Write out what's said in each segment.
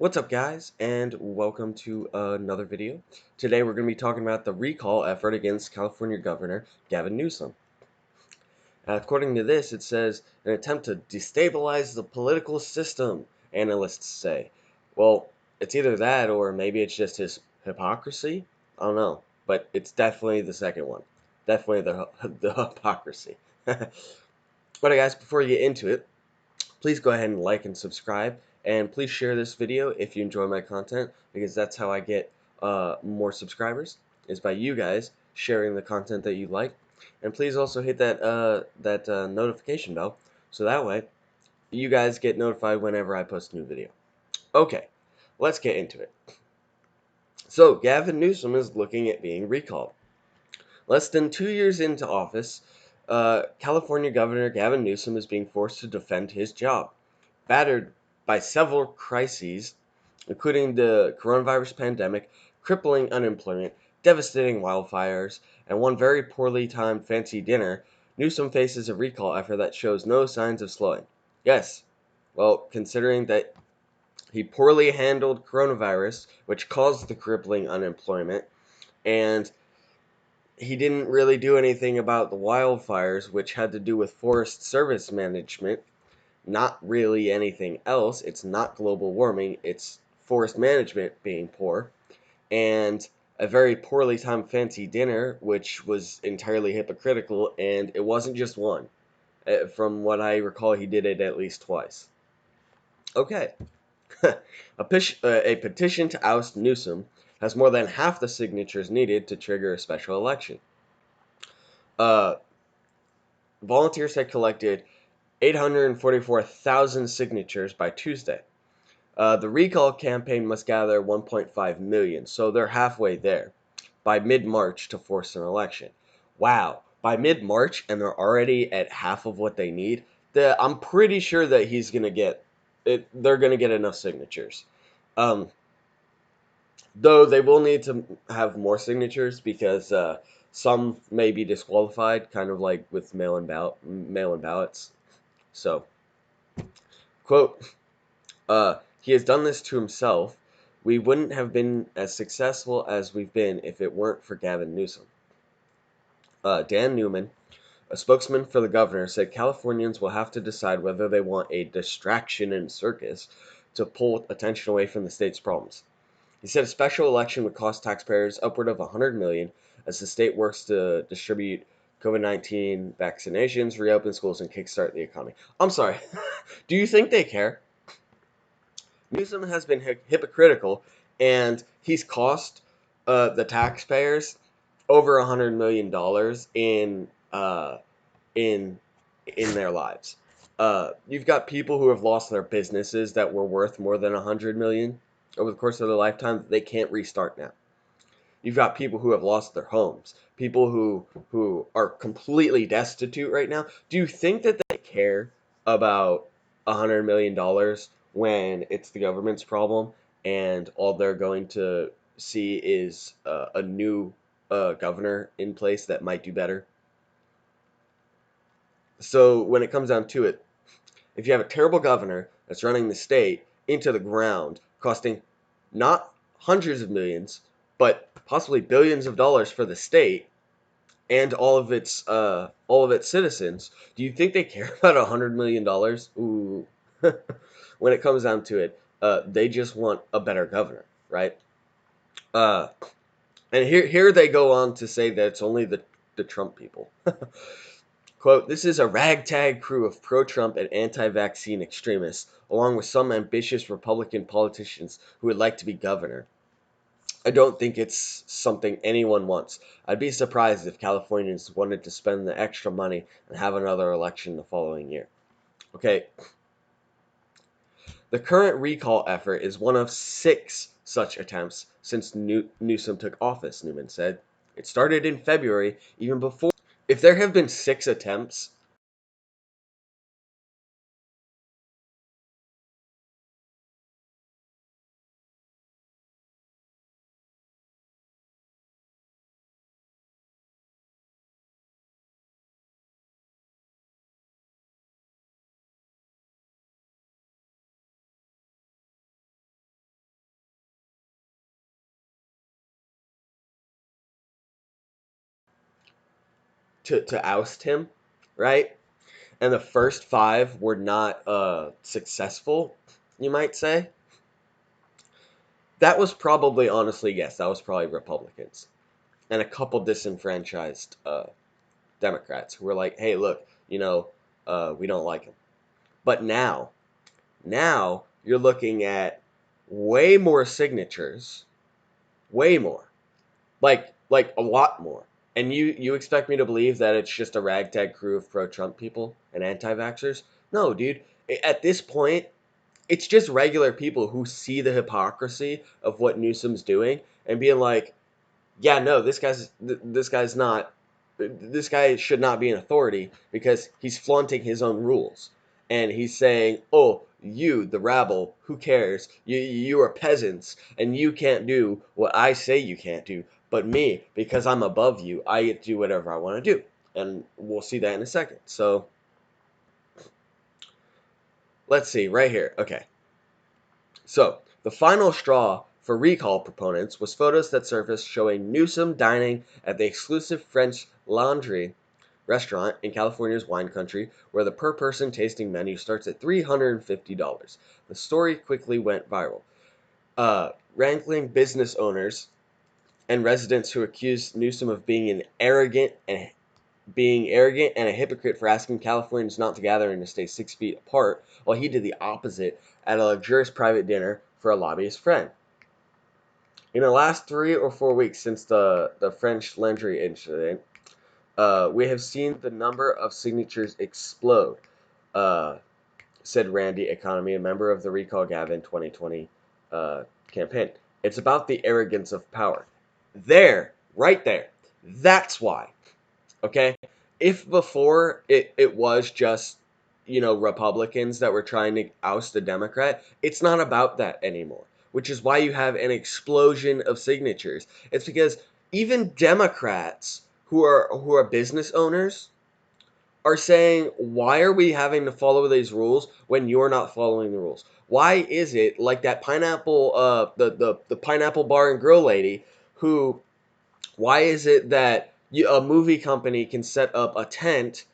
What's up, guys, and welcome to another video. Today we're going to be talking about the recall effort against California Governor Gavin Newsome. According to this, it says an attempt to destabilize the political system, analysts say. Well, it's either that or maybe it's just his hypocrisy. I don't know, but it's definitely the second one. Definitely the hypocrisy. But guys, before you get into it, please go ahead and like and subscribe, and please share this video if you enjoy my content, because that's how I get more subscribers, is by you guys sharing the content that you like. And please also hit that notification bell, so that way you guys get notified whenever I post a new video. Okay, let's get into it. So Gavin Newsom is looking at being recalled. Less than 2 years into office, California Governor Gavin Newsom is being forced to defend his job, battered by several crises, including the coronavirus pandemic, crippling unemployment, devastating wildfires, and one very poorly timed fancy dinner. Newsom faces a recall effort that shows no signs of slowing. Yes, well, considering that he poorly handled coronavirus, which caused the crippling unemployment, and he didn't really do anything about the wildfires, which had to do with forest service management. Not really anything else. It's not global warming, it's forest management being poor. And a very poorly timed fancy dinner, which was entirely hypocritical, and it wasn't just one. From what I recall, he did it at least twice. Okay. A petition to oust Newsom has more than half the signatures needed to trigger a special election. Uh, Volunteers had collected 844,000 signatures by Tuesday. The recall campaign must gather 1.5 million, so they're halfway there by mid-March to force an election. Wow, by mid-March and they're already at half of what they need. I'm pretty sure that he's gonna get it. They're gonna get enough signatures. Um, though they will need to have more signatures because some may be disqualified, kind of like with mail-in ballots. So, quote. He has done this to himself. We wouldn't have been as successful as we've been if it weren't for Gavin Newsom. Dan Newman, a spokesman for the governor, said Californians will have to decide whether they want a distraction and circus to pull attention away from the state's problems. He said a special election would cost taxpayers upward of $100 million as the state works to distribute COVID-19 vaccinations, reopen schools, and kickstart the economy. I'm sorry. Do you think they care? Newsom has been hypocritical, and he's cost the taxpayers over $100 million in in their lives. You've got people who have lost their businesses that were worth more than $100 million over the course of their lifetime. They can't restart now. You've got people who have lost their homes, people who are completely destitute right now. Do you think that they care about $100 million when it's the government's problem and all they're going to see is a new governor in place that might do better? So when it comes down to it, if you have a terrible governor that's running the state into the ground, costing not hundreds of millions, but possibly billions of dollars for the state and all of its citizens, do you think they care about $100 million? Ooh, when it comes down to it, they just want a better governor, right? Uh, and here they go on to say that it's only the Trump people. Quote, this is a ragtag crew of pro-Trump and anti-vaccine extremists, along with some ambitious Republican politicians who would like to be governor. I don't think it's something anyone wants. I'd be surprised if Californians wanted to spend the extra money and have another election the following year. Okay. The current recall effort is one of 6 such attempts since Newsom took office, Newman said. It started in February, even before. If there have been 6 attempts to oust him, right? And the first five were not successful, you might say. That was probably, honestly, yes, that was probably Republicans and a couple disenfranchised Democrats who were like, hey, look, we don't like him. But now you're looking at way more signatures, way more, like a lot more. And you expect me to believe that it's just a ragtag crew of pro-Trump people and anti-vaxxers? No, dude. At this point, it's just regular people who see the hypocrisy of what Newsom's doing and being like, yeah, no, this guy should not be an authority because he's flaunting his own rules. And he's saying, oh, you, the rabble, who cares? You are peasants, and you can't do what I say you can't do. But me, because I'm above you, I get to do whatever I want to do. And we'll see that in a second. So, let's see, right here. Okay. So, the final straw for recall proponents was photos that surfaced showing Newsom dining at the exclusive French Laundry restaurant in California's wine country, where the per-person tasting menu starts at $350. The story quickly went viral. Wrangling business owners and residents who accused Newsom of being arrogant and a hypocrite for asking Californians not to gather and to stay 6 feet apart, while he did the opposite at a luxurious private dinner for a lobbyist friend. In the last 3 or 4 weeks since the French Laundry incident, we have seen the number of signatures explode, uh, said Randy Economy, a member of the Recall Gavin 2020 campaign. It's about the arrogance of power. Right there. That's why. Okay? If before it was just, Republicans that were trying to oust a Democrat, it's not about that anymore, which is why you have an explosion of signatures. It's because even Democrats who are business owners are saying, why are we having to follow these rules when you're not following the rules? Why is it like that pineapple the pineapple bar and grill lady who why is it that a movie company can set up a tent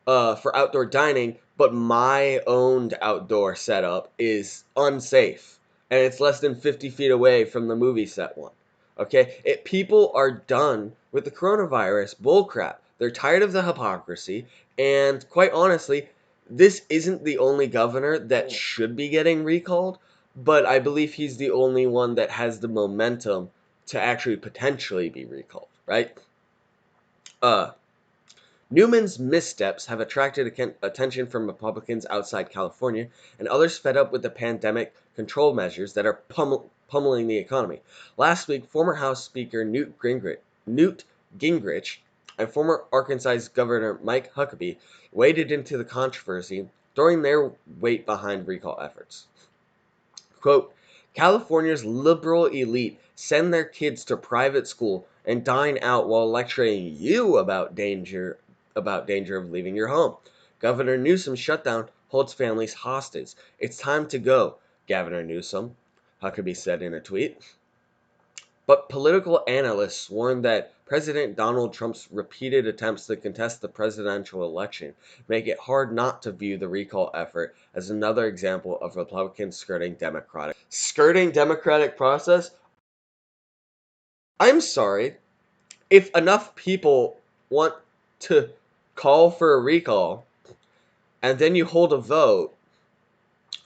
for outdoor dining, but my owned outdoor setup is unsafe and it's less than 50 feet away from the movie set one? Okay? People are done with the coronavirus bullcrap. They're tired of the hypocrisy, and quite honestly, this isn't the only governor that should be getting recalled, but I believe he's the only one that has the momentum to actually potentially be recalled, right? Uh, Newman's missteps have attracted attention from Republicans outside California and others fed up with the pandemic control measures that are pummeling the economy. Last week, former House Speaker Newt Gingrich and former Arkansas Governor Mike Huckabee waded into the controversy during their weight behind recall efforts. Quote, California's liberal elite send their kids to private school and dine out while lecturing you about danger of leaving your home. Governor Newsom's shutdown holds families hostage. It's time to go, Governor Newsom, Huckabee said in a tweet. But political analysts warn that President Donald Trump's repeated attempts to contest the presidential election make it hard not to view the recall effort as another example of Republicans skirting democratic process. I'm sorry. If enough people want to call for a recall and then you hold a vote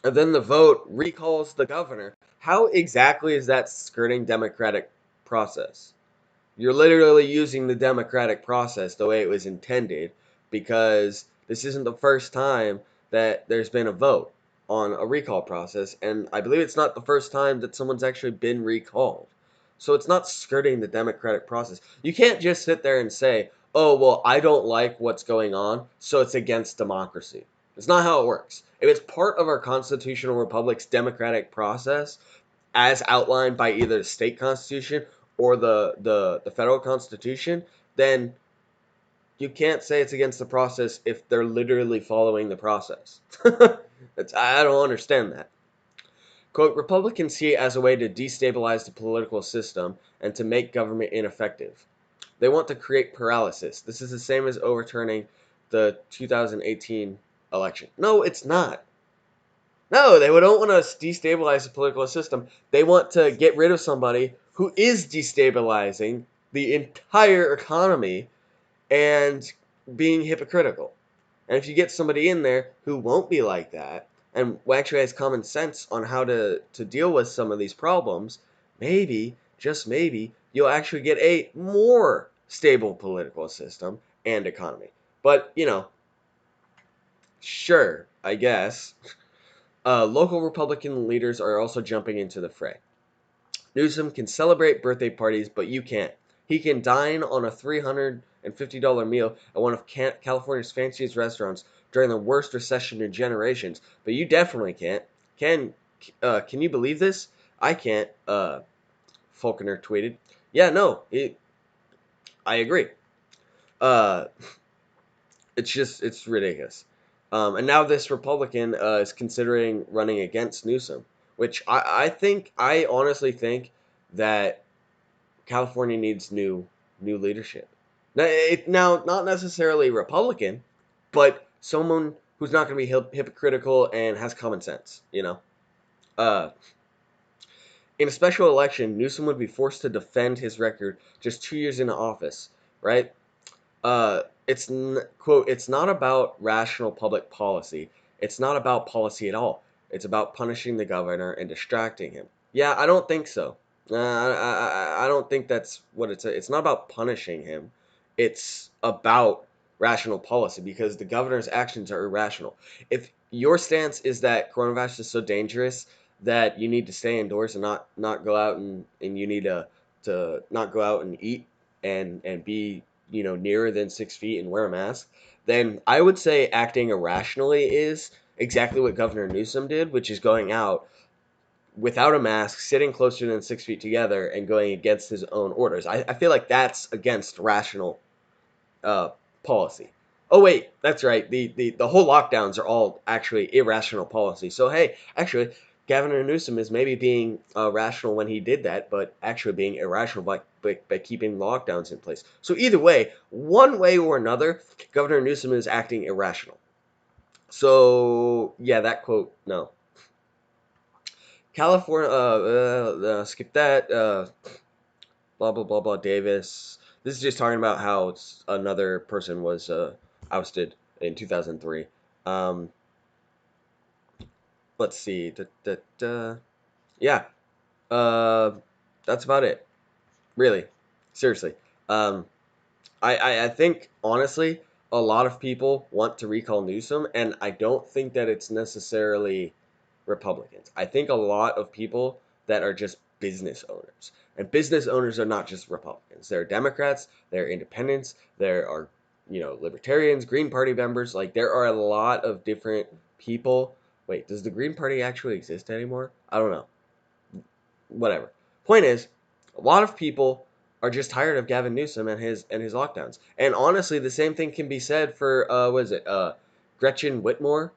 and then the vote recalls the governor, how exactly is that skirting democratic process? You're literally using the democratic process the way it was intended, because this isn't the first time that there's been a vote on a recall process, and I believe it's not the first time that someone's actually been recalled. So it's not skirting the democratic process. You can't just sit there and say, oh, well, I don't like what's going on, so it's against democracy. It's not how it works. If it's part of our constitutional republic's democratic process, as outlined by either the state constitution or the federal constitution, then you can't say it's against the process if they're literally following the process. I don't understand that. Quote, Republicans see it as a way to destabilize the political system and to make government ineffective. They want to create paralysis. This is the same as overturning the 2018 election. No, it's not. No, they don't want to destabilize the political system. They want to get rid of somebody who is destabilizing the entire economy and being hypocritical. And if you get somebody in there who won't be like that and who actually has common sense on how to deal with some of these problems, maybe, just maybe, you'll actually get a more stable political system and economy. But, sure, I guess. Local Republican leaders are also jumping into the fray. Newsom can celebrate birthday parties, but you can't. He can dine on a $350 meal at one of California's fanciest restaurants during the worst recession in generations, but you definitely can't. Can you believe this? I can't. Falconer tweeted. Yeah, no, I agree. Uh, it's ridiculous. And now this Republican is considering running against Newsom, which I honestly think that California needs new leadership. Now, not necessarily Republican, but someone who's not going to be hypocritical and has common sense. Uh, in a special election, Newsom would be forced to defend his record just 2 years into office, right? Quote, it's not about rational public policy. It's not about policy at all. It's about punishing the governor and distracting him. Yeah, I don't think so. I don't think that's what it's not about punishing him. It's about rational policy because the governor's actions are irrational. If your stance is that coronavirus is so dangerous that you need to stay indoors and not go out and you need to not go out and eat and be nearer than 6 feet and wear a mask, then I would say acting irrationally is exactly what Governor Newsom did, which is going out without a mask, sitting closer than 6 feet together, and going against his own orders. I feel like that's against rational uh, policy. Oh wait, that's right. The whole lockdowns are all actually irrational policy. So hey, actually, Gavin Newsom is maybe being rational when he did that, but actually being irrational by keeping lockdowns in place. So either way, one way or another, Governor Newsom is acting irrational. So yeah, that quote, no. California, skip that. Blah blah blah blah Davis. This is just talking about how another person was ousted in 2003. Um, let's see. Yeah. Uh, that's about it. Really, seriously. Um, I think honestly, a lot of people want to recall Newsom, and I don't think that it's necessarily Republicans. I think a lot of people that are just business owners. And business owners are not just Republicans. There are Democrats, there are independents, there are, libertarians, Green Party members. Like, there are a lot of different people. Wait, does the Green Party actually exist anymore? I don't know. Whatever. Point is, a lot of people are just tired of Gavin Newsom and his lockdowns. And honestly, the same thing can be said for what is it? Gretchen Whitmer,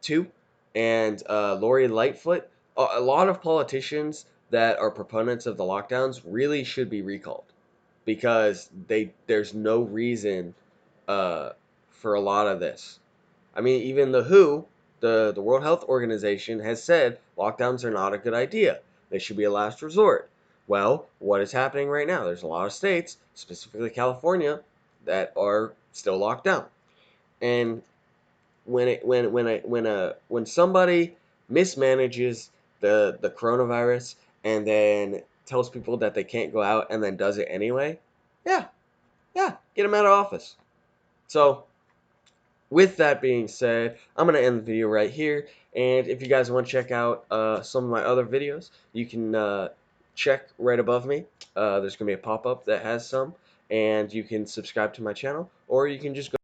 too, and Lori Lightfoot. A lot of politicians that are proponents of the lockdowns really should be recalled because there's no reason uh, for a lot of this. I mean, even the WHO, the World Health Organization, has said lockdowns are not a good idea. They should be a last resort. Well, what is happening right now? There's a lot of states, specifically California, that are still locked down. And when somebody mismanages the coronavirus and then tells people that they can't go out and then does it anyway, yeah, yeah, get them out of office. So with that being said, I'm going to end the video right here. And if you guys want to check out some of my other videos, you can check right above me. There's going to be a pop-up that has some. And you can subscribe to my channel, or you can just go